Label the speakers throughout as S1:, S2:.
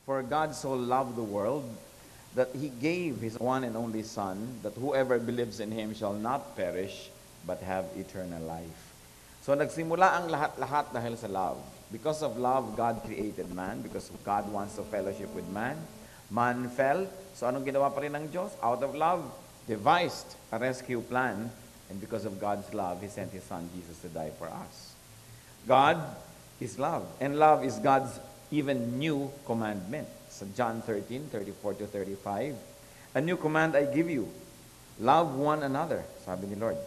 S1: For God so loved the world that He gave His one and only Son, that whoever believes in Him shall not perish, but have eternal life. So nagsimula ang lahat-lahat dahil sa love. Because of love, God created man, because God wants to fellowship with man. Man fell, so anong ginawa pa rin ng Diyos? Out of love, devised a rescue plan, and because of God's love, He sent His Son, Jesus, to die for us. God is love, and love is God's even new commandment. So John 13:34-35, a new command I give you, love one another, sabi ni Lord.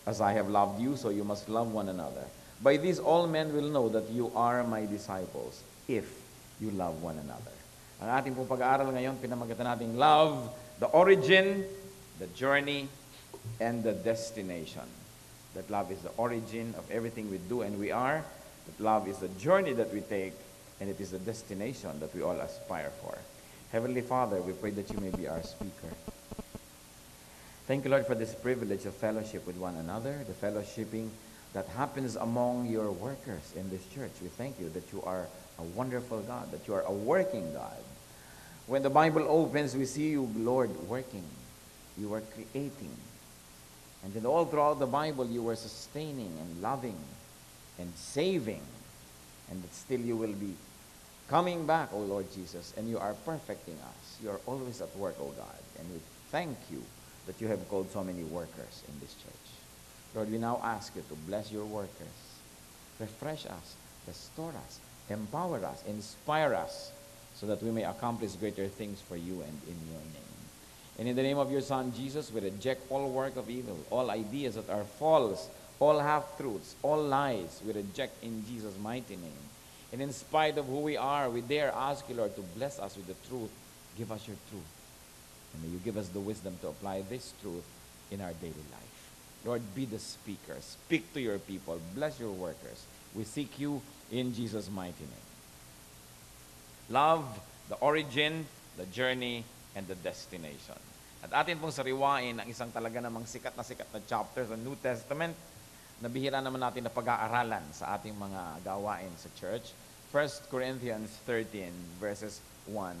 S1: As I have loved you, so you must love one another. By this all men will know that you are my disciples, if you love one another. Ang ating pong pag-aaral ngayon, pinamagatan natin love, the origin, the journey, and the destination. That love is the origin of everything we do and we are. That love is the journey that we take, and it is the destination that we all aspire for. Heavenly Father, we pray that you may be our speaker. Thank you, Lord, for this privilege of fellowship with one another, the fellowshipping that happens among your workers in this church. We thank you that you are a wonderful God, that you are a working God. When the Bible opens, we see you, Lord, working. You are creating. And then all throughout the Bible, you were sustaining and loving and saving. And that still you will be coming back, O Lord Jesus, and you are perfecting us. You are always at work, O God. And we thank you that you have called so many workers in this church. Lord, we now ask you to bless your workers. Refresh us, restore us, empower us, inspire us, so that we may accomplish greater things for you and in your name. And in the name of your Son, Jesus, we reject all work of evil, all ideas that are false, all half-truths, all lies, we reject in Jesus' mighty name. And in spite of who we are, we dare ask you, Lord, to bless us with the truth. Give us your truth. And may you give us the wisdom to apply this truth in our daily life. Lord, be the speaker. Speak to your people. Bless your workers. We seek you in Jesus' mighty name. Love, the origin, the journey, and the destination. At atin pong sariwain ang isang talaga namang sikat na chapter sa New Testament na bihira naman natin na pag-aaralan sa ating mga gawain sa church. 1 Corinthians 13 verses 1-3.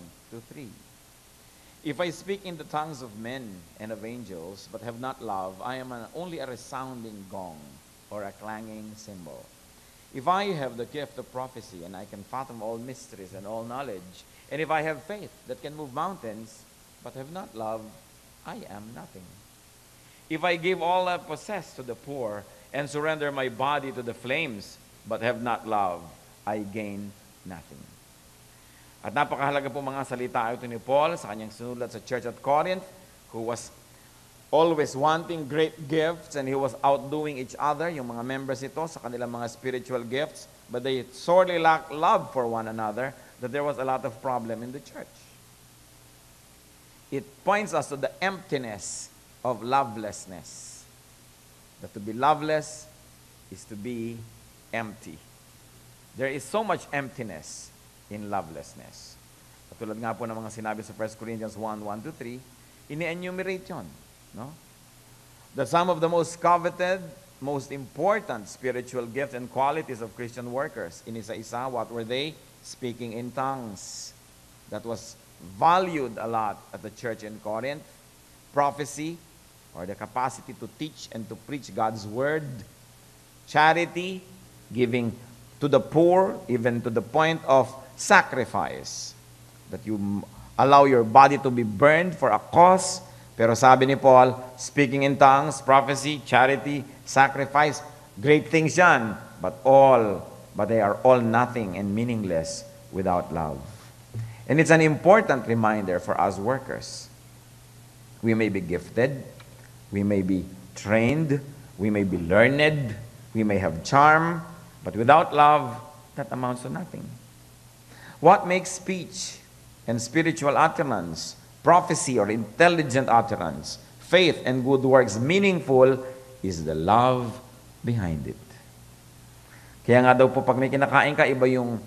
S1: If I speak in the tongues of men and of angels, but have not love, I am only a resounding gong or a clanging cymbal. If I have the gift of prophecy and I can fathom all mysteries and all knowledge, and if I have faith that can move mountains, but have not love, I am nothing. If I give all I possess to the poor and surrender my body to the flames, but have not love, I gain nothing. At napakahalaga po mga salita ito ni Paul sa kanyang sinulat sa church at Corinth, who was always wanting great gifts and he was outdoing each other, yung mga members ito sa kanilang mga spiritual gifts, but they sorely lacked love for one another, that there was a lot of problem in the church. It points us to the emptiness of lovelessness. That to be loveless is to be empty. There is so much emptiness in lovelessness. Katulad nga po ng mga sinabi sa 1 Corinthians 1:1-3, ini-enumerate yun. No? That some of the most coveted, most important spiritual gifts and qualities of Christian workers, inisa-isa, what were they? Speaking in tongues. That was valued a lot at the church in Corinth. Prophecy, or the capacity to teach and to preach God's word. Charity, giving to the poor, even to the point of sacrifice. That you allow your body to be burned for a cause. Pero sabi ni Paul, speaking in tongues, prophecy, charity, sacrifice, great things yan. But they are all nothing and meaningless without love. And it's an important reminder for us workers. We may be gifted, we may be trained, we may be learned, we may have charm, but without love, that amounts to nothing. What makes speech and spiritual utterance, prophecy or intelligent utterance, faith and good works meaningful is the love behind it. Kaya nga daw po pag may kinakain ka, iba yung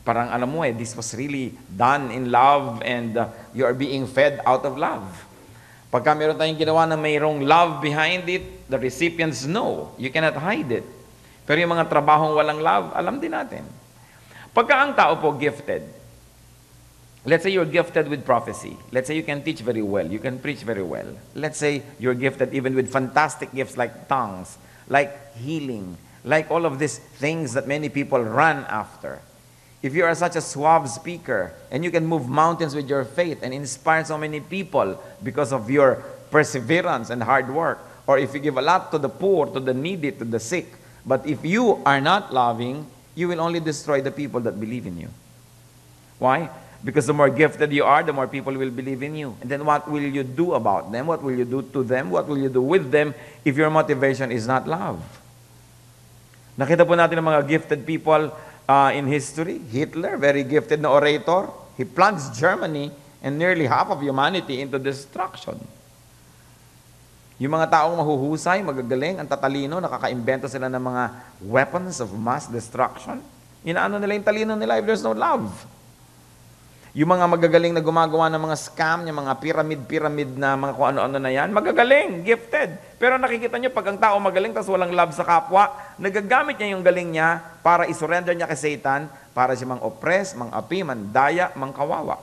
S1: parang alam mo this was really done in love and you are being fed out of love. Pagka meron tayong ginawa na mayroong love behind it, the recipients know. You cannot hide it. Pero yung mga trabahong walang love, alam din natin. Pagka ang tao po gifted, Let's say you're gifted with prophecy. Let's say you can teach very well. You can preach very well. Let's say you're gifted even with fantastic gifts like tongues, like healing, like all of these things that many people run after. If you are such a suave speaker and you can move mountains with your faith and inspire so many people because of your perseverance and hard work, or if you give a lot to the poor, to the needy, to the sick, but if you are not loving, you will only destroy the people that believe in you. Why? Because the more gifted you are, the more people will believe in you. And then what will you do about them? What will you do to them? What will you do with them if your motivation is not love? Nakita po natin ang mga gifted people in history. Hitler, very gifted na orator. He plunged Germany and nearly half of humanity into destruction. Yung mga taong mahuhusay, magagaling, ang tatalino, nakakaimbento sila ng mga weapons of mass destruction. Inaano nila yung talino nila if there's no love. Yung mga magagaling na gumagawa ng mga scam, yung mga pyramid na mga kung ano-ano na yan, magagaling, gifted. Pero nakikita nyo, pag ang tao magaling, tapos walang love sa kapwa, nagagamit niya yung galing niya para isurrender niya kay Satan, para siya mang-oppress, mang-api, mandaya, mang-kawawa.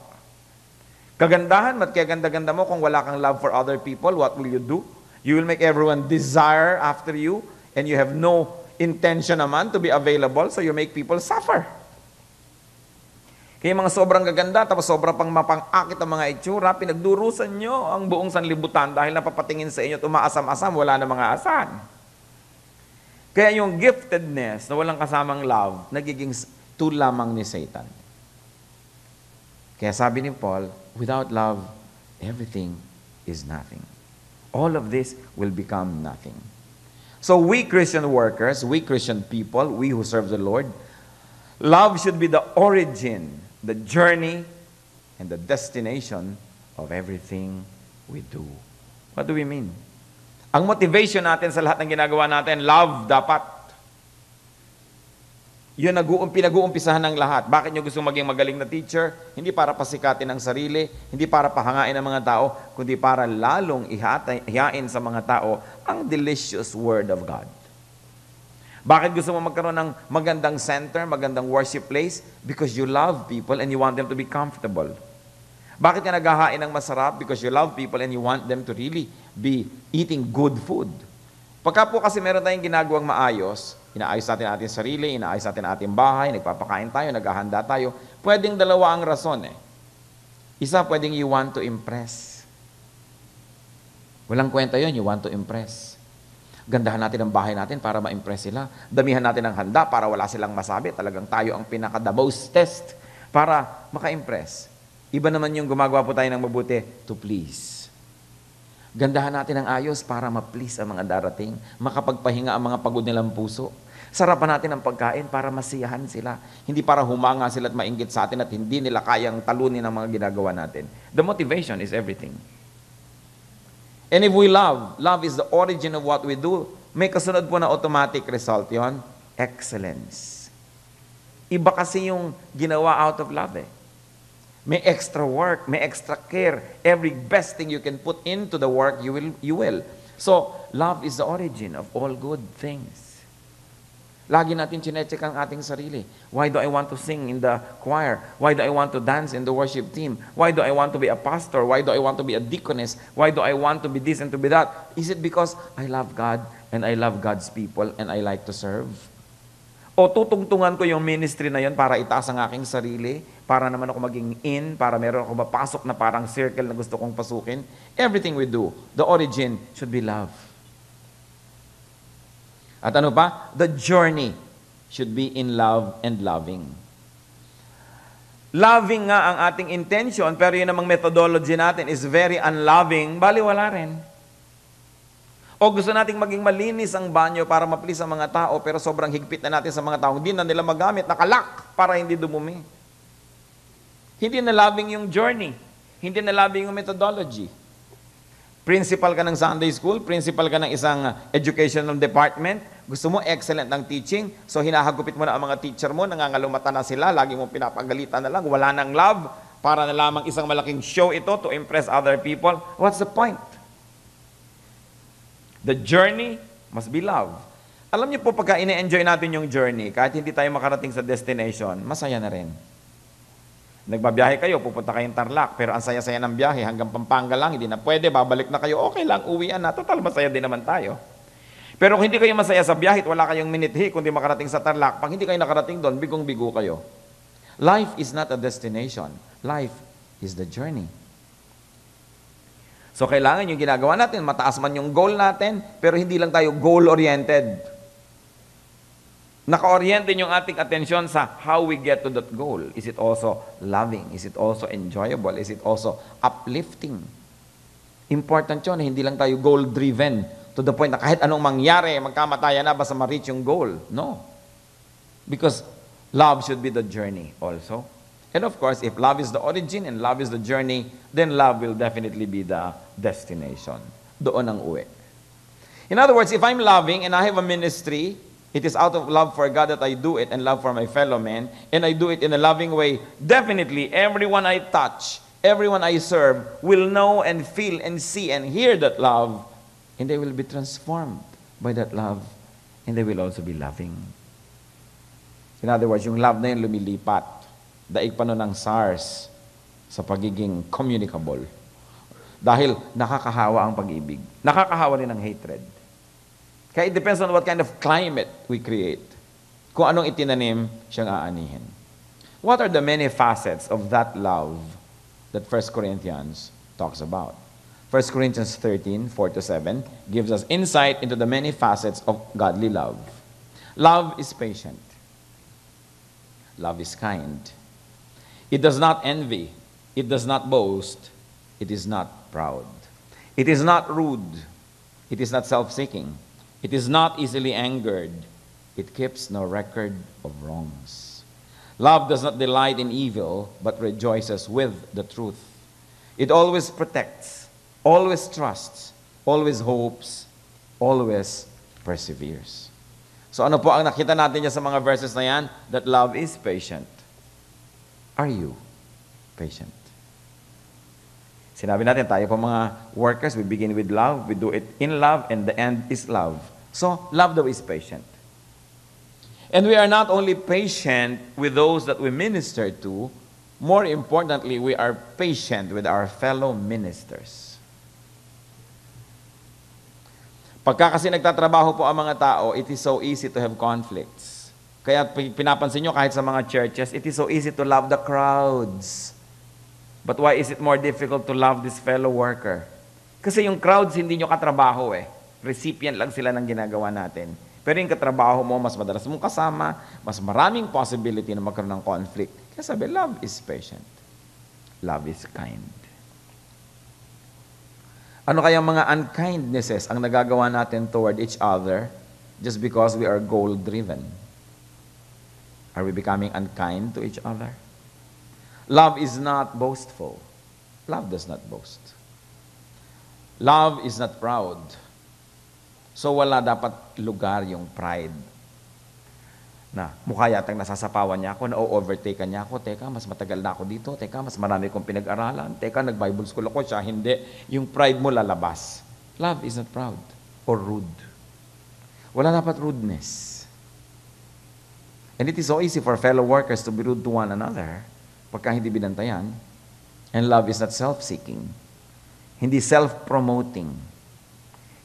S1: Kagandahan, mat kaya ganda-ganda mo kung wala kang love for other people, what will you do? You will make everyone desire after you, and you have no intention naman to be available, so you make people suffer. Kaya mga sobrang gaganda, tapos sobrang pang mapang-akit ang mga itsura, pinagdurusan nyo ang buong sanlibutan dahil napapatingin sa inyo at umaasam-asam, wala na mga asan. Kaya yung giftedness na walang kasamang love, nagiging tool lamang ni Satan. Kaya sabi ni Paul, without love, everything is nothing. All of this will become nothing. So we Christian workers, we Christian people, we who serve the Lord, love should be the origin, the journey, and the destination of everything we do. What do we mean? Ang motivation natin sa lahat ng ginagawa natin, love dapat. Yun pinag-uumpisahan ng lahat. Bakit nyo gusto maging magaling na teacher? Hindi para pasikatin ang sarili, hindi para pahangain ang mga tao, kundi para lalong ihain sa mga tao ang delicious Word of God. Bakit gusto mo magkaroon ng magandang center, magandang worship place? Because you love people and you want them to be comfortable. Bakit ka naghahain ng masarap? Because you love people and you want them to really be eating good food. Pagka po kasi meron tayong ginagawang maayos, inaayos natin ating sarili, inaayos natin ating bahay, nagpapakain tayo, naghahanda tayo, pwedeng dalawa ang rason eh. Isa, pwedeng you want to impress. Walang kwenta yun, you want to impress. Gandahan natin ang bahay natin para ma-impress sila. Damihan natin ang handa para wala silang masabi. Talagang tayo ang pinaka-the most test para maka-impress. Iba naman yung gumagawa po tayo ng mabuti to please. Gandahan natin ang ayos para ma-please ang mga darating. Makapagpahinga ang mga pagod nilang puso. Sarapan natin ang pagkain para masiyahan sila. Hindi para humanga sila at mainggit sa atin at hindi nila kayang talunin ang mga ginagawa natin. The motivation is everything. And if we love is the origin of what we do, may kasunod po na automatic result yon, excellence. Iba kasi yung ginawa out of love eh. May extra work, may extra care. Every best thing you can put into the work, you will. So, love is the origin of all good things. Lagi natin chinecheck ang ating sarili. Why do I want to sing in the choir? Why do I want to dance in the worship team? Why do I want to be a pastor? Why do I want to be a deaconess? Why do I want to be this and to be that? Is it because I love God and I love God's people and I like to serve? O tutungtungan ko yung ministry na yun para itaas ang aking sarili, para naman ako maging in, para meron ako mapasok na parang circle na gusto kong pasukin? Everything we do, the origin should be love. At ano pa? The journey should be in love and loving. Loving nga ang ating intention, pero yun namang methodology natin is very unloving, baliwala rin. O gusto nating maging malinis ang banyo para ma-please ang mga tao, pero sobrang higpit na natin sa mga tao, hindi na nila magamit, nakalak para hindi dumumi. Hindi na loving yung journey. Hindi na loving yung methodology. Principal ka ng Sunday school, principal ka ng isang educational department, gusto mo excellent ng teaching, so hinahagupit mo na ang mga teacher mo, nangangalumata na sila, lagi mo pinapagalitan na lang, wala nang love, para na lamang isang malaking show ito to impress other people. What's the point? The journey must be love. Alam niyo po, pagka ine-enjoy natin yung journey, kahit hindi tayo makarating sa destination, masaya na rin. Nagbabiyahe kayo, pupunta kayong Tarlac, pero ang saya-saya ng biyahe, hanggang Pampanga lang, hindi na pwede, babalik na kayo, okay lang, uwian na, total masaya din naman tayo. Pero kung hindi kayo masaya sa biyahe at wala kayong minithi, kundi makarating sa Tarlac, pag hindi kayo nakarating doon, bigong-bigo kayo. Life is not a destination. Life is the journey. So kailangan yung ginagawa natin, mataas man yung goal natin, pero hindi lang tayo goal-oriented. Naka-oriented yung ating atensyon sa how we get to that goal. Is it also loving? Is it also enjoyable? Is it also uplifting? Important yun, hindi lang tayo goal-driven to the point na kahit anong mangyari, magkamatayan na basta ma-reach yung goal. No. Because love should be the journey also. And of course, if love is the origin and love is the journey, then love will definitely be the destination. Doon ang uwi. In other words, if I'm loving and I have a ministry, it is out of love for God that I do it and love for my fellow men, and I do it in a loving way. Definitely, everyone I touch, everyone I serve will know and feel and see and hear that love, and they will be transformed by that love, and they will also be loving. In other words, yung love na yun lumilipat. Daig pa nun ng SARS sa pagiging communicable. Dahil nakakahawa ang pag-ibig. Nakakahawa rin ang hatred. Kaya it depends on what kind of climate we create. Kung anong itinanim, siyang aanihin. What are the many facets of that love that 1 Corinthians talks about? 1 Corinthians 13, 4-7 gives us insight into the many facets of godly love. Love is patient. Love is kind. It does not envy. It does not boast. It is not proud. It is not rude. It is not self-seeking. It is not easily angered. It keeps no record of wrongs. Love does not delight in evil, but rejoices with the truth. It always protects, always trusts, always hopes, always perseveres. So ano po ang nakita natin dyan sa mga verses na yan? That love is patient. Are you patient? Sinabi natin, tayo po mga workers, we begin with love, we do it in love, and the end is love. So, love though is patient. And we are not only patient with those that we minister to, more importantly, we are patient with our fellow ministers. Pagka kasi nagtatrabaho po ang mga tao, it is so easy to have conflicts. Kaya pinapansin nyo kahit sa mga churches, it is so easy to love the crowds. But why is it more difficult to love this fellow worker? Kasi yung crowds hindi nyo katrabaho eh. Recipient lang sila ng ginagawa natin. Pero yung katrabaho mo, mas madalas mong kasama, mas maraming possibility na magkaroon ng conflict. Kaya sabi, love is patient. Love is kind. Ano kaya mga unkindnesses ang nagagawa natin toward each other just because we are goal-driven? Are we becoming unkind to each other? Love is not boastful. Love does not boast. Love is not proud. So wala dapat lugar yung pride. Na mukha yatang nasasapawan niya ako, na-overtake niya ako, teka, mas matagal na ako dito, teka, mas marami kong pinag-aralan, teka, nag-Bible school ako, siya hindi. Yung pride mo lalabas. Love is not proud or rude. Wala dapat rudeness. And it is so easy for fellow workers to be rude to one another pagka hindi binantayan. And love is not self-seeking. Hindi self-promoting.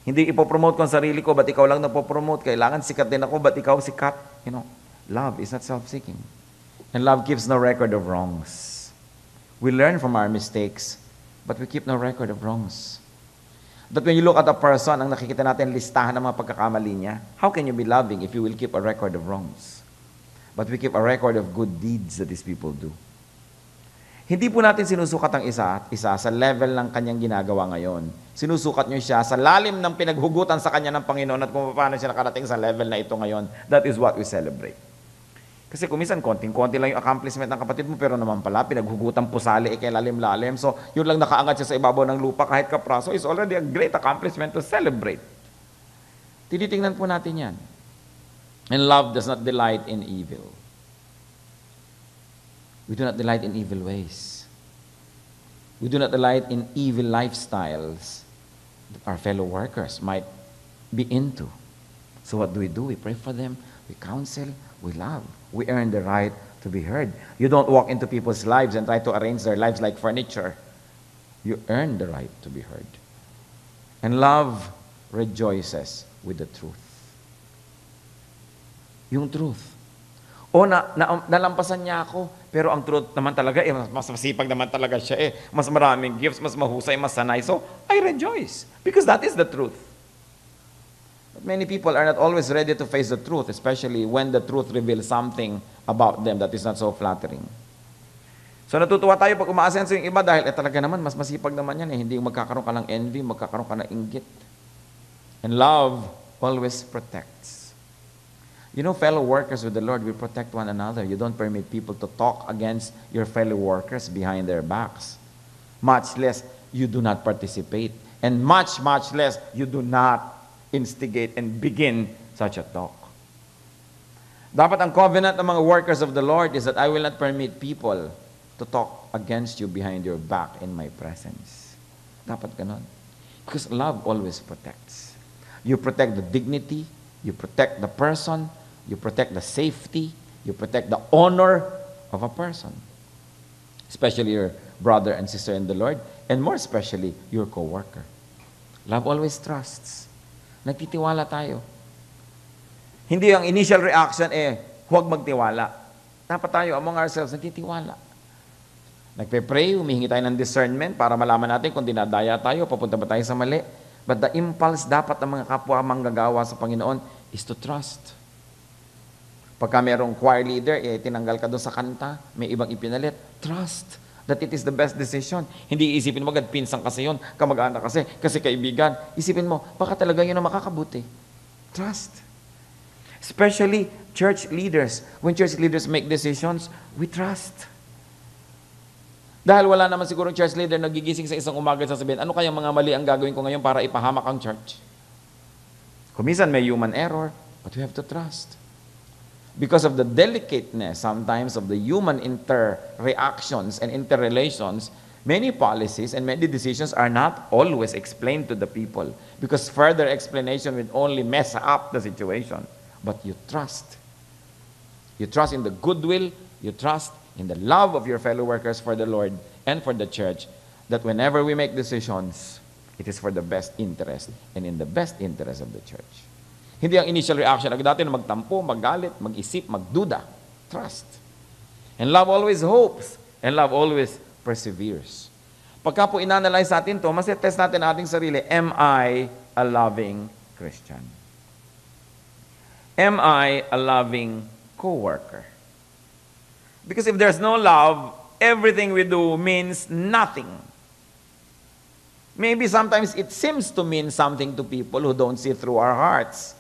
S1: Hindi ipopromote ko ang sarili ko, ba't ikaw lang napopromote? Kailangan sikat din ako, ba't ikaw sikat? You know, love is not self-seeking. And love keeps no record of wrongs. We learn from our mistakes, but we keep no record of wrongs. That when you look at a person, ang nakikita natin listahan ng mga pagkakamali niya, how can you be loving if you will keep a record of wrongs? But we keep a record of good deeds that these people do. Hindi po natin sinusukat ang isa sa level ng kanyang ginagawa ngayon. Sinusukat niyo siya sa lalim ng pinaghugutan sa kanya ng Panginoon at kung paano siya nakarating sa level na ito ngayon. That is what we celebrate. Kasi kumisan, konting-konti lang yung accomplishment ng kapatid mo, pero naman pala, pinaghugutan pusali, kay lalim-lalim. So, yun lang nakaangat siya sa ibabaw ng lupa kahit kapraso is already a great accomplishment to celebrate. Tinitingnan po natin yan. And love does not delight in evil. We do not delight in evil ways. We do not delight in evil lifestyles that our fellow workers might be into. So what do? We pray for them, we counsel, we love. We earn the right to to be heard. You don't walk into people's lives and try to arrange their lives like furniture. You earn the right to be heard. And love rejoices with the truth. Yung truth. Nalampasan niya ako, pero ang truth naman talaga, mas masipag naman talaga siya Mas maraming gifts, mas mahusay, mas sanay. So, I rejoice. Because that is the truth. But many people are not always ready to face the truth, especially when the truth reveals something about them that is not so flattering. So natutuwa tayo pag umaasenso yung iba dahil talaga naman, mas masipag naman yan Hindi magkakaroon ka ng envy, magkakaroon ka ng inggit. And love always protects. You know, fellow workers with the Lord will protect one another. You don't permit people to talk against your fellow workers behind their backs. Much less, you do not participate. And much, much less, you do not instigate and begin such a talk. Dapat ang covenant ng mga workers of the Lord is that I will not permit people to talk against you behind your back in my presence. Dapat ganon. Because love always protects. You protect the dignity, you protect the person, you protect the safety, you protect the honor of a person. Especially your brother and sister in the Lord, and more especially your co-worker. Love always trusts. Nagtitiwala tayo. Hindi ang initial reaction huwag magtiwala. Dapat tayo among ourselves nagtitiwala. Nagpe-pray, humihingi tayo ng discernment para malaman natin kung dinadaya tayo, papunta ba tayo sa mali. But the impulse dapat ng mga kapwa manggagawa sa Panginoon is to trust. Pagka merong choir leader, tinanggal ka doon sa kanta, may ibang ipinalit, trust that it is the best decision. Hindi isipin mo agad, pinsang kasi yun, kamag-anak kasi kaibigan. Isipin mo, baka talaga yun ang makakabuti. Trust. Especially church leaders. When church leaders make decisions, we trust. Dahil wala naman siguro church leader nagigising sa isang umaga at sasabihin, ano kayang mga mali ang gagawin ko ngayon para ipahamak ang church? Kuminsan may human error, but we have to trust. Because of the delicateness sometimes of the human inter-reactions and interrelations, many policies and many decisions are not always explained to the people because further explanation will only mess up the situation. But you trust. You trust in the goodwill, you trust in the love of your fellow workers for the Lord and for the church, that whenever we make decisions, it is for the best interest and in the best interest of the church. Hindi ang initial reaction, agad natin magtampo, magalit, mag-isip, magduda. Trust. And love always hopes, and love always perseveres. Pagka po inanalyze natin to, mas-test natin ating sarili, am I a loving Christian? Am I a loving co-worker? Because if there's no love, everything we do means nothing. Maybe sometimes it seems to mean something to people who don't see through our hearts.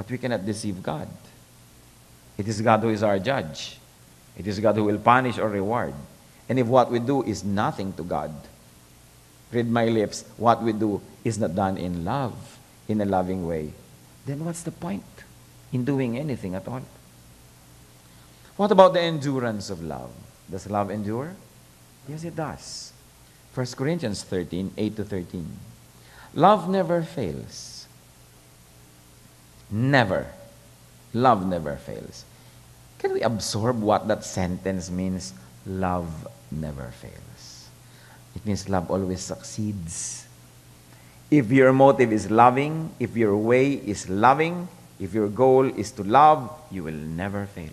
S1: But we cannot deceive God. It is God who is our judge. It is God who will punish or reward. And if what we do is nothing to God, read my lips, what we do is not done in love, in a loving way, then what's the point in doing anything at all? What about the endurance of love? Does love endure? Yes, it does. 1 Corinthians 13, 8-13. Love never fails. Never. Love never fails. Can we absorb what that sentence means? Love never fails. It means love always succeeds. If your motive is loving, if your way is loving, if your goal is to love, you will never fail.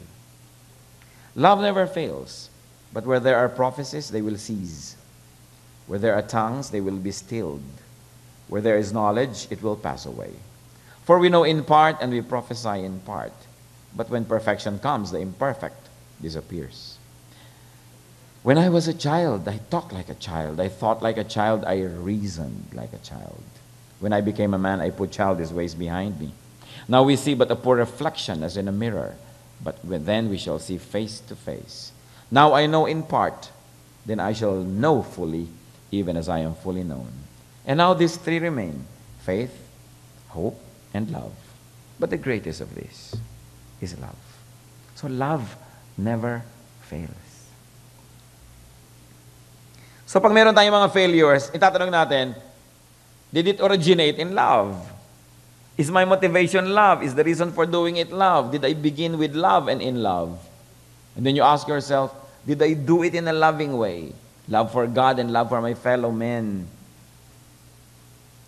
S1: Love never fails, but where there are prophecies, they will cease. Where there are tongues, they will be stilled. Where there is knowledge, it will pass away. For we know in part and we prophesy in part. But when perfection comes, the imperfect disappears. When I was a child, I talked like a child. I thought like a child. I reasoned like a child. When I became a man, I put childish ways behind me. Now we see but a poor reflection as in a mirror. But then we shall see face to face. Now I know in part, then I shall know fully, even as I am fully known. And now these three remain, faith, hope, and love. But the greatest of these is love. So love never fails. So pag meron tayong mga failures, itatanong natin, did it originate in love? Is my motivation love? Is the reason for doing it love? Did I begin with love and in love? And then you ask yourself, did I do it in a loving way? Love for God and love for my fellow men.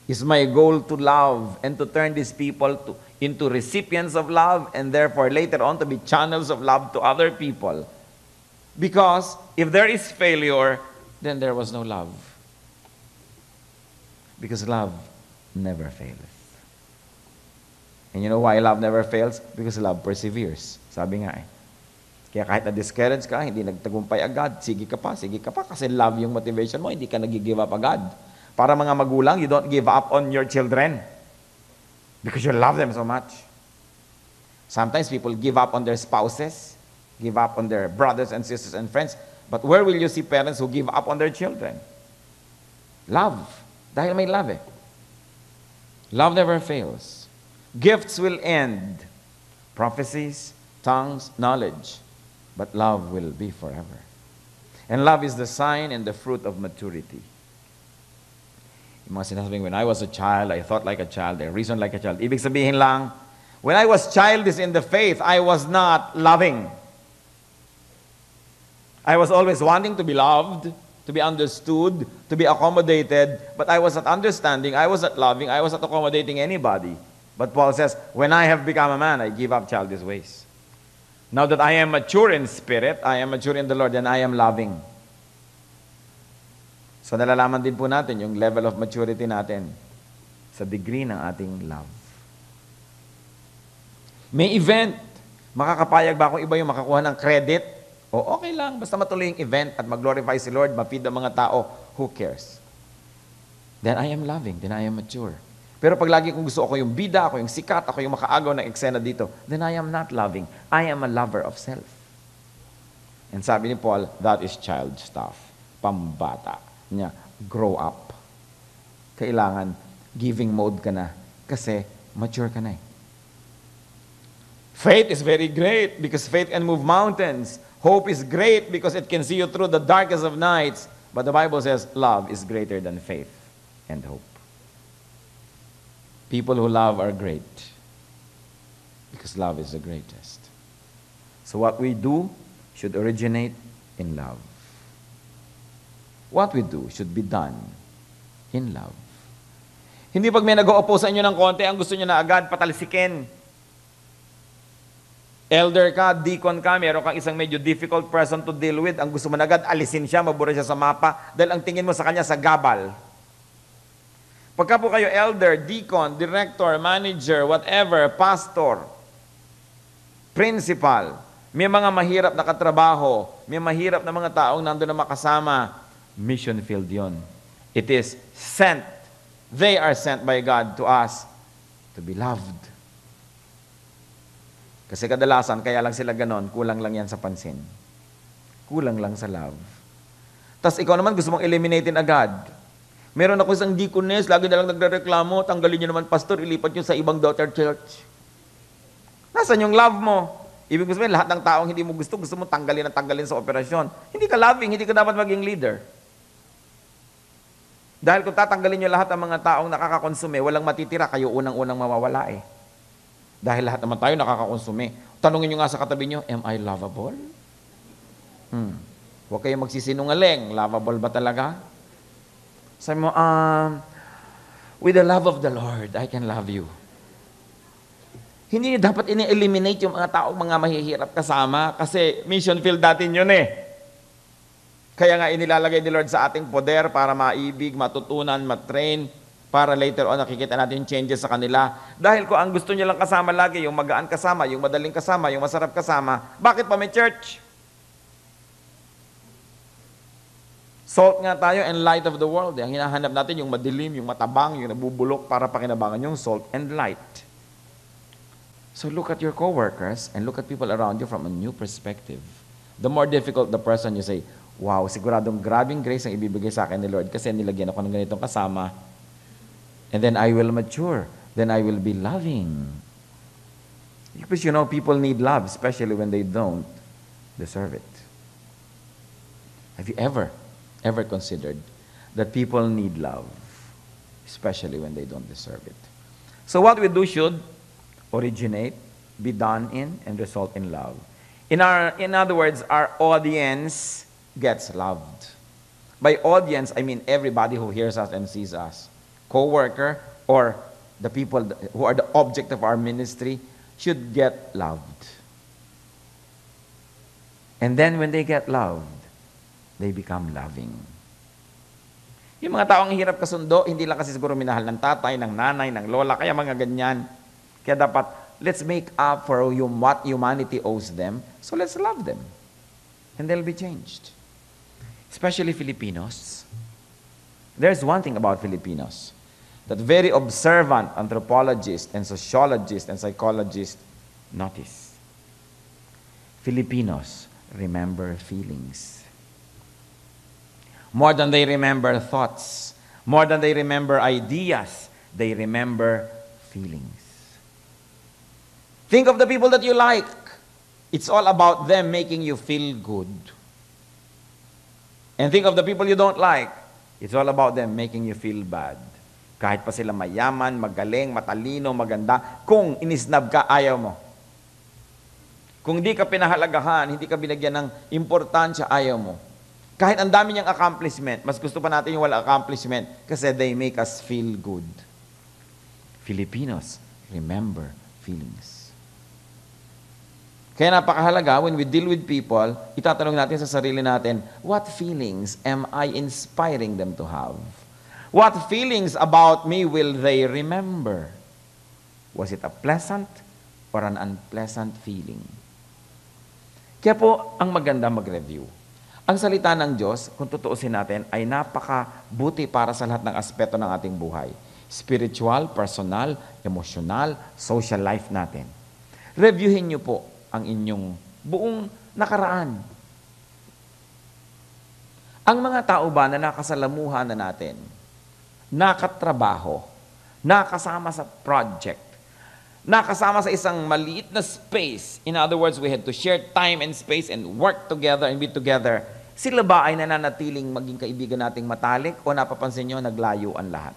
S1: Is my goal to love and to turn these people into recipients of love and therefore later on to be channels of love to other people? Because if there is failure, then there was no love. Because love never fails. And you know why love never fails? Because love perseveres. Sabi nga eh. Kaya kahit na-discourage ka, hindi nagtagumpay agad, sige ka pa, kasi love yung motivation mo, hindi ka nag-give up agad. Para mga magulang, you don't give up on your children because you love them so much. Sometimes people give up on their spouses, give up on their brothers and sisters and friends, but where will you see parents who give up on their children? Love. Dahil may love eh. Love never fails. Gifts will end. Prophecies, tongues, knowledge. But love will be forever. And love is the sign and the fruit of maturity. Yung mga sinasabing, when I was a child, I thought like a child, I reasoned like a child. Ibig sabihin lang, when I was childish in the faith, I was not loving. I was always wanting to be loved, to be understood, to be accommodated, but I was not understanding, I was not loving, I was not accommodating anybody. But Paul says, when I have become a man, I give up childish ways. Now that I am mature in spirit, I am mature in the Lord, and I am loving. So nalalaman din po natin yung level of maturity natin sa degree ng ating love. May event. Makakapayag ba kung iba yung makakuha ng credit? O okay lang, basta matuloy yung event at mag-glorify si Lord, ma-feed ang mga tao, who cares? Then I am loving, then I am mature. Pero pag lagi kong gusto ako yung bida, ako yung sikat, ako yung makaagaw ng eksena dito, then I am not loving. I am a lover of self. And sabi ni Paul, that is child stuff. Pambata. Niya, grow up. Kailangan, giving mode ka na kasi mature ka na eh. Faith is very great because faith can move mountains. Hope is great because it can see you through the darkest of nights. But the Bible says love is greater than faith and hope. People who love are great because love is the greatest. So what we do should originate in love. What we do should be done in love. Hindi pag may nag-o-oppose sa inyo ng konti, ang gusto nyo na agad patalsikin. Elder ka, deacon ka, meron kang isang medyo difficult person to deal with, ang gusto mo na agad, alisin siya, mabura siya sa mapa, dahil ang tingin mo sa kanya sa gabal. Pagka po kayo elder, deacon, director, manager, whatever, pastor, principal, may mga mahirap na katrabaho, may mahirap na mga taong nandun na makasama, mission field yon. It is sent. They are sent by God to us to be loved. Kasi kadalasan, kaya lang sila ganon, kulang lang yan sa pansin. Kulang lang sa love. Tapos ikaw naman gusto mong eliminatein agad. Meron ako isang deaconess, lagi na lang nagre-reklamo, tanggalin niyo naman pastor, ilipat niyo sa ibang daughter church. Nasaan yung love mo? Ibig sabihin, lahat ng taong hindi mo gusto mo tanggalin sa operasyon. Hindi ka loving, hindi ka dapat maging leader. Dahil kung tatanggalin niyo lahat ng mga taong nakakakonsume, walang matitira, kayo unang-unang mawawala eh. Dahil lahat naman tayo nakakakonsume. Tanungin niyo nga sa katabi niyo, am I lovable? Huwag kayong magsisinungaling. Lovable ba talaga? Sabi mo, with the love of the Lord, I can love you. Hindi dapat ini-eliminate yung mga taong mga mahihirap kasama kasi mission field natin yun eh. Kaya nga inilalagay ni Lord sa ating poder para maibig, matutunan, matrain, para later on nakikita natin changes sa kanila. Dahil kung ang gusto niya lang kasama lagi, yung magaan kasama, yung madaling kasama, yung masarap kasama, bakit pa may church? Salt nga tayo and light of the world. Ang hinahanap natin yung madilim, yung matabang, yung nabubulok para pakinabangan yung salt and light. So look at your coworkers and look at people around you from a new perspective. The more difficult the person, you say, wow, siguradong grabing grace ang ibibigay sa akin ni Lord kasi nilagyan ako ng ganitong kasama. And then I will mature. Then I will be loving. Because you know, people need love, especially when they don't deserve it. Have you ever considered that people need love, especially when they don't deserve it? So what we do should originate, be done in, and result in love. In other words, our audience gets loved. By audience, I mean everybody who hears us and sees us. Co-worker or the people who are the object of our ministry should get loved. And then when they get loved, they become loving. Yung mga taong hirap kasundo, hindi lang kasi siguro minahal ng tatay, ng nanay, ng lola, kaya mga ganyan. Kaya dapat, let's make up for what humanity owes them, so let's love them. And they'll be changed. Especially Filipinos. There's one thing about Filipinos that very observant anthropologists and sociologists and psychologists notice. Filipinos remember feelings. More than they remember thoughts, more than they remember ideas, they remember feelings. Think of the people that you like. It's all about them making you feel good. And think of the people you don't like. It's all about them making you feel bad. Kahit pa sila mayaman, magaling, matalino, maganda, kung inisnab ka, ayaw mo. Kung di ka pinahalagahan, hindi ka binagyan ng importansya, ayaw mo. Kahit ang dami niyang accomplishment, mas gusto pa natin yung wala accomplishment kasi they make us feel good. Filipinos remember feelings. Kaya napakahalaga, when we deal with people, itatanong natin sa sarili natin, what feelings am I inspiring them to have? What feelings about me will they remember? Was it a pleasant or an unpleasant feeling? Kaya po, ang maganda mag-review. Ang salita ng Diyos, kung tutuusin natin, ay napakabuti para sa lahat ng aspeto ng ating buhay. Spiritual, personal, emotional, social life natin. Reviewin niyo po ang inyong buong nakaraan. Ang mga tao ba na nakasalamuhan na natin, nakatrabaho, nakasama sa project, nakasama sa isang maliit na space, in other words, we had to share time and space and work together and be together, sila ba ay nananatiling maging kaibigan nating matalik o napapansin nyo, naglayo ang lahat?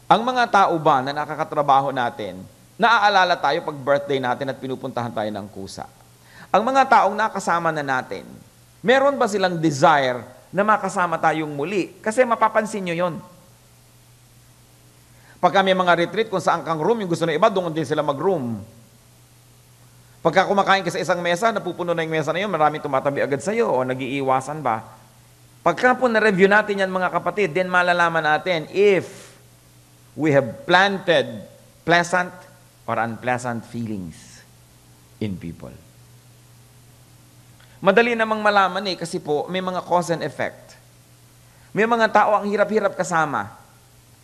S1: Ang mga tao ba na nakakatrabaho natin, naaalala tayo pag birthday natin at pinupuntahan tayo ng kusa? Ang mga taong nakasama na natin, meron ba silang desire na makasama tayong muli? Kasi mapapansin nyo yon. Pagka may mga retreat kung saan kang room, yung gusto ng iba, doon din sila mag-room. Pagka kumakain ka sa isang mesa, napupuno na yung mesa na yun, maraming tumatabi agad sa'yo o nag-iiwasan ba? Pagka po na-review natin yan mga kapatid, then malalaman natin if we have planted pleasant or unpleasant feelings in people. Madali namang malaman kasi po may mga cause and effect. May mga tao ang hirap-hirap kasama.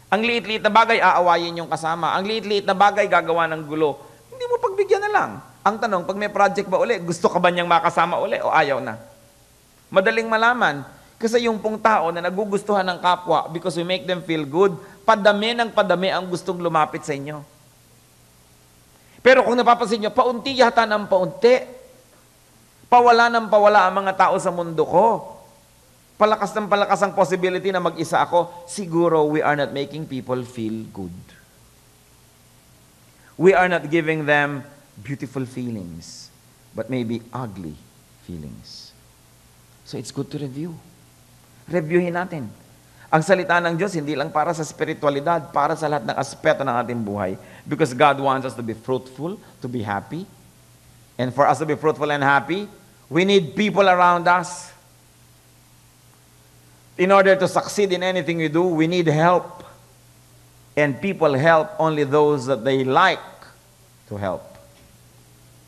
S1: Ang liit-liit na bagay, aawayin yung kasama. Ang liit-liit na bagay, gagawa ng gulo. Hindi mo pagbigyan na lang. Ang tanong, pag may project ba uli, gusto ka ba niyang makasama uli o ayaw na? Madaling malaman. Kasi yung pong tao na nagugustuhan ng kapwa because we make them feel good, padami ng padami ang gustong lumapit sa inyo. Pero kung napapansin nyo, paunti yata ng paunti. Pawala ng pawala ang mga tao sa mundo ko. Palakas ng palakas ang possibility na mag-isa ako, siguro we are not making people feel good. We are not giving them beautiful feelings, but maybe ugly feelings. So it's good to review. Reviewin natin. Ang salita ng Diyos, hindi lang para sa spiritualidad, para sa lahat ng aspeto ng ating buhay. Because God wants us to be fruitful, to be happy. And for us to be fruitful and happy, we need people around us. In order to succeed in anything we do, we need help. And people help only those that they like to help.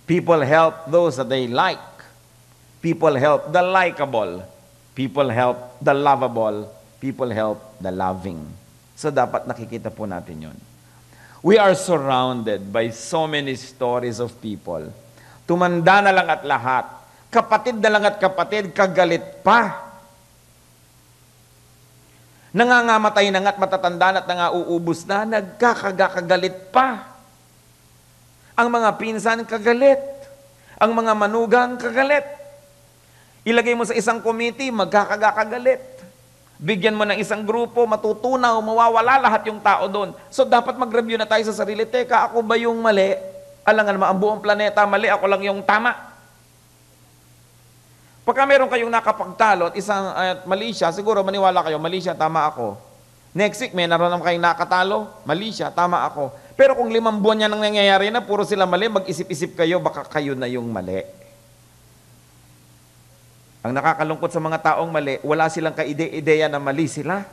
S1: People help those that they like. People help the likable. People help the lovable. People help the loving. So dapat nakikita po natin yun. We are surrounded by so many stories of people. Tumanda na lang at lahat. Kapatid na lang at kapatid, kagalit pa. Nangangamatay na nga at matatanda na at nangauubos na, nagkakagalit pa. Ang mga pinsan, kagalit. Ang mga manugang, kagalit. Ilagay mo sa isang committee, magkakagalit. Bigyan mo ng isang grupo, matutunaw, mawawala lahat yung tao doon. So dapat mag-review na tayo sa sarili. Teka, ako ba yung mali? Alangan naman, ang buong planeta mali, ako lang yung tama. Pagka meron kayong nakapagtalo at isang mali siya, siguro maniwala kayo, mali siya, tama ako. Next week, may naroon naman kayong nakatalo, mali siya, tama ako. Pero kung 5 buwan niya nang nangyayari na, puro sila mali, mag-isip-isip kayo, baka kayo na yung mali. Ang nakakalungkot sa mga taong mali, wala silang kaide-ideya na mali sila.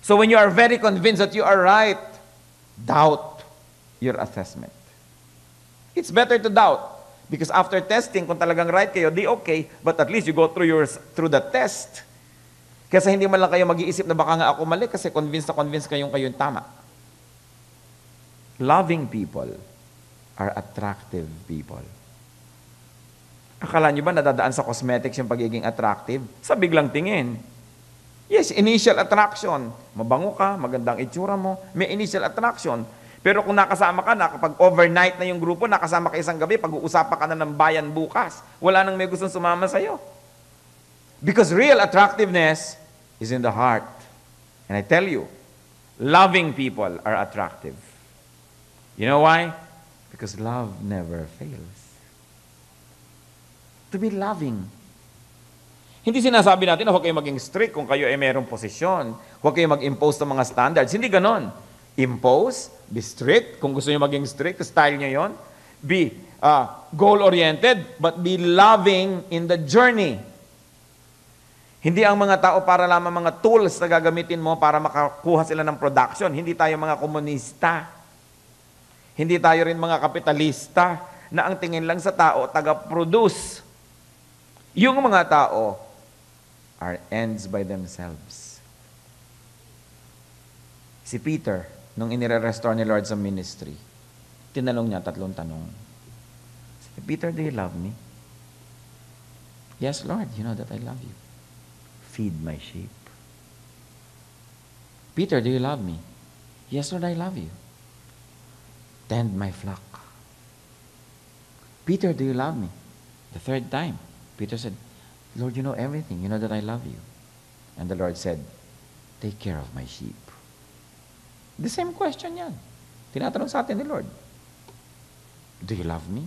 S1: So when you are very convinced that you are right, doubt your assessment. It's better to doubt. Because after testing, kung talagang right kayo, di okay, but at least you go through the test. Kasi hindi man lang kayo mag-iisip na baka nga ako mali kasi convinced kayong tama. Loving people are attractive people. Akala nyo ba nadadaan sa cosmetics yung pagiging attractive? Sa biglang tingin. Yes, initial attraction. Mabango ka, magandang itsura mo, may initial attraction. Pero kung nakasama ka na, kapag overnight na yung grupo, nakasama ka isang gabi, pag-uusapan ka na ng bayan bukas, wala nang may gustong sumama sa'yo. Because real attractiveness is in the heart. And I tell you, loving people are attractive. You know why? Because love never fails. To be loving. Hindi sinasabi natin na huwag kayo maging strict kung kayo ay mayroong posisyon. Huwag kayo mag-impose ng mga standards. Hindi ganon. Impose, be strict. Kung gusto nyo maging strict, style nyo yon. Be goal-oriented, but be loving in the journey. Hindi ang mga tao para lamang mga tools na gagamitin mo para makakuha sila ng production. Hindi tayo mga komunista. Hindi tayo rin mga kapitalista na ang tingin lang sa tao, taga-produce. Yung mga tao are ends by themselves. Si Peter, nung inire-restore ni Lord sa ministry, tinanong niya 3 tanong. Peter, do you love me? Yes, Lord, you know that I love you. Feed my sheep. Peter, do you love me? Yes, Lord, I love you. Tend my flock. Peter, do you love me? The 3rd time, Peter said, Lord, you know everything. You know that I love you. And the Lord said, take care of my sheep. The same question yan. Tinatanong sa atin ni Lord. Do you love me?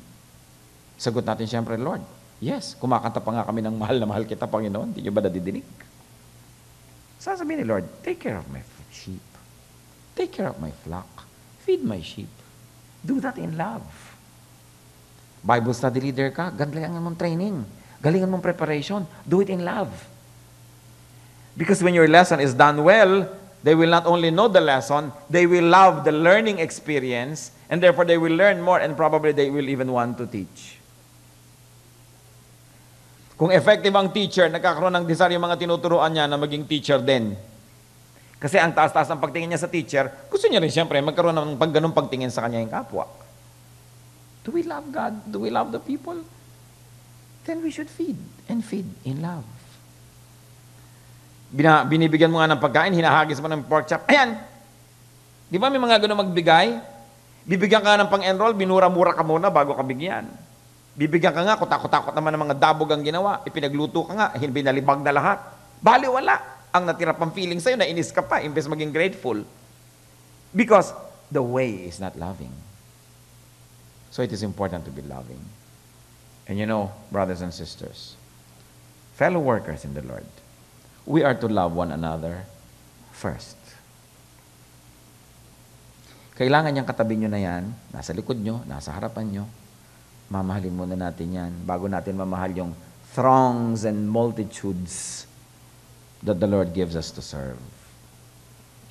S1: Sagot natin siyempre, Lord, yes. Kumakanta pa nga kami ng mahal na mahal kita, Panginoon. Hindi nyo ba nadidinig? Sasabihin ni Lord, take care of my sheep. Take care of my flock. Feed my sheep. Do that in love. Bible study leader ka, galingan mong training. Galingan mong preparation. Do it in love. Because when your lesson is done well, they will not only know the lesson, they will love the learning experience, and therefore they will learn more, and probably they will even want to teach. Kung effective ang teacher, nagkakaroon ng desire yung mga tinuturuan niya na maging teacher din. Kasi ang taas-taas ng pagtingin niya sa teacher, gusto niya rin siyempre magkaroon ng ganung pagtingin sa kanya yung kapwa. Do we love God? Do we love the people? Then we should feed and feed in love. Binibigyan mo nga ng pagkain, hinahagis mo ng pork chop. Ayan! Di ba may mga ganun magbigay? Bibigyan ka ng pang-enroll, binura-mura ka muna bago ka bigyan. Bibigyan ka nga, kutakot-takot naman ng mga dabog ang ginawa. Ipinagluto ka nga, binalibag na lahat. Bali, wala. Ang natira pang feeling sa'yo, nainis ka pa, imbes maging grateful. Because the way is not loving. So it is important to be loving. And you know, brothers and sisters, fellow workers in the Lord, we are to love one another first. Kailangan niyang katabi nyo na yan, nasa likod nyo, nasa harapan nyo. Mamahalin muna natin yan bago natin mamahal yung throngs and multitudes that the Lord gives us to serve.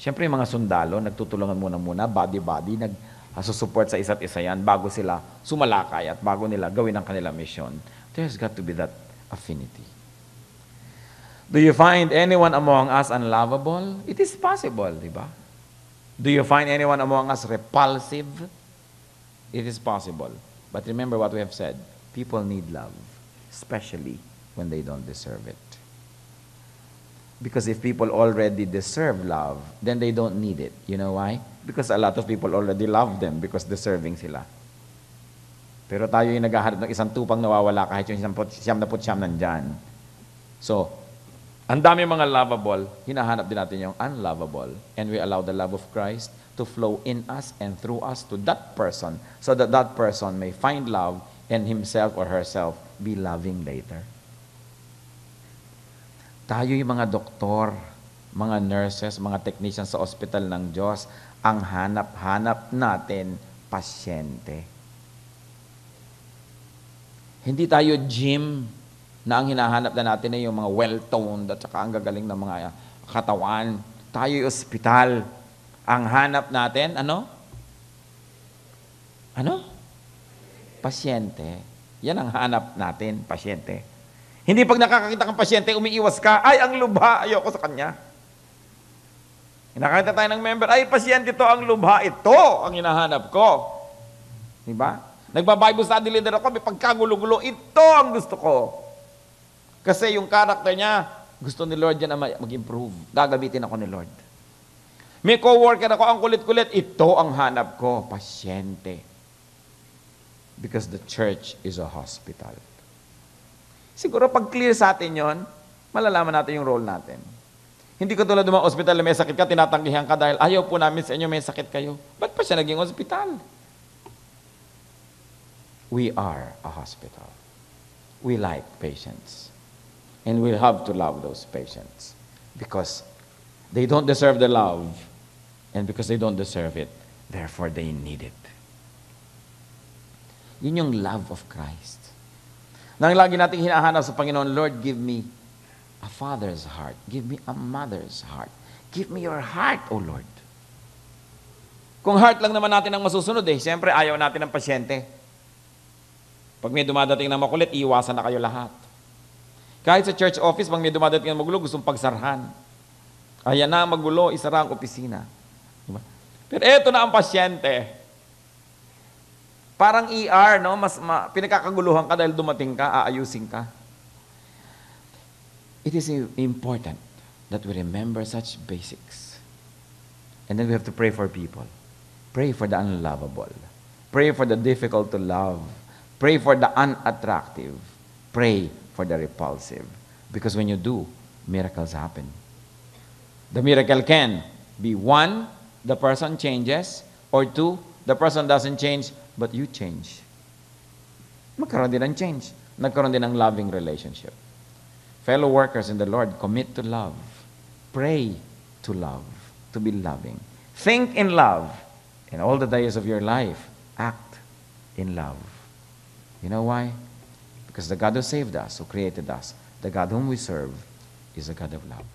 S1: Siyempre, yung mga sundalo, nagtutulungan muna, body-body, nagsusupport sa isa't isa yan bago sila sumalakay at bago nila gawin ang kanilang mission. There's got to be that affinity. Do you find anyone among us unlovable? It is possible, di ba? Do you find anyone among us repulsive? It is possible. But remember what we have said. People need love, especially when they don't deserve it. Because if people already deserve love, then they don't need it. You know why? Because a lot of people already love them because deserving sila. Pero tayo yung naghahanap ng isang tupang nawawala kahit yung siyam nandyan. So, ang dami mga lovable, hinahanap din natin yung unlovable. And we allow the love of Christ to to flow in us and through us to that person so that that person may find love and himself or herself be loving later. Tayo yung mga doktor, mga nurses, mga technicians sa ospital ng Diyos, ang hanap-hanap natin, pasyente. Hindi tayo gym na ang hinahanap na natin ay yung mga well-toned at saka ang gagaling na mga katawan. Tayo yung ospital. Ang hanap natin, ano? Ano? Pasyente. Yan ang hanap natin, pasyente. Hindi pag nakakakita kang pasyente, umiiwas ka, ay, ang lubha, ayoko sa kanya. Nakakita tayo ng member, ay, pasyente to, ang lubha, ito ang hinahanap ko. Diba? Nagba-Bible study leader ako, may pagkagulo-gulo, ito ang gusto ko. Kasi yung character niya, gusto ni Lord yan na mag-improve. Gagamitin ako ni Lord. May co-worker ako, ang kulit-kulit, ito ang hanap ko, pasyente. Because the church is a hospital. Siguro pag clear sa atin yon, malalaman natin yung role natin. Hindi ko tulad ng mga ospital na may sakit ka, tinatanggihan ka dahil ayaw po namin sa inyo may sakit kayo. Ba't pa siya naging ospital? We are a hospital. We like patients. And we have to love those patients. Because they don't deserve the love. And because they don't deserve it, therefore they need it. Yun yung love of Christ. Nang lagi nating hinahanap sa Panginoon, Lord, give me a father's heart. Give me a mother's heart. Give me your heart, O Lord. Kung heart lang naman natin ang masusunod siyempre ayaw natin ng pasyente. Pag may dumadating na makulit, iiwasan na kayo lahat. Kahit sa church office, pag may dumadating na magulo, gustong pagsarhan. Ayan na magulo, isara ang opisina. Diba? Pero eto na ang pasyente. Parang ER, no? Pinagkakaguluhan ka dahil dumating ka, aayusin ka. It is important that we remember such basics. And then we have to pray for people. Pray for the unlovable. Pray for the difficult to love. Pray for the unattractive. Pray for the repulsive. Because when you do, miracles happen. The miracle can be 1, the person changes, or 2, the person doesn't change, but you change. Magkaroon din ng change. Nagkaroon din ng loving relationship. Fellow workers in the Lord, commit to love. Pray to love, to be loving. Think in love. In all the days of your life, act in love. You know why? Because the God who saved us, who created us, the God whom we serve, is a God of love.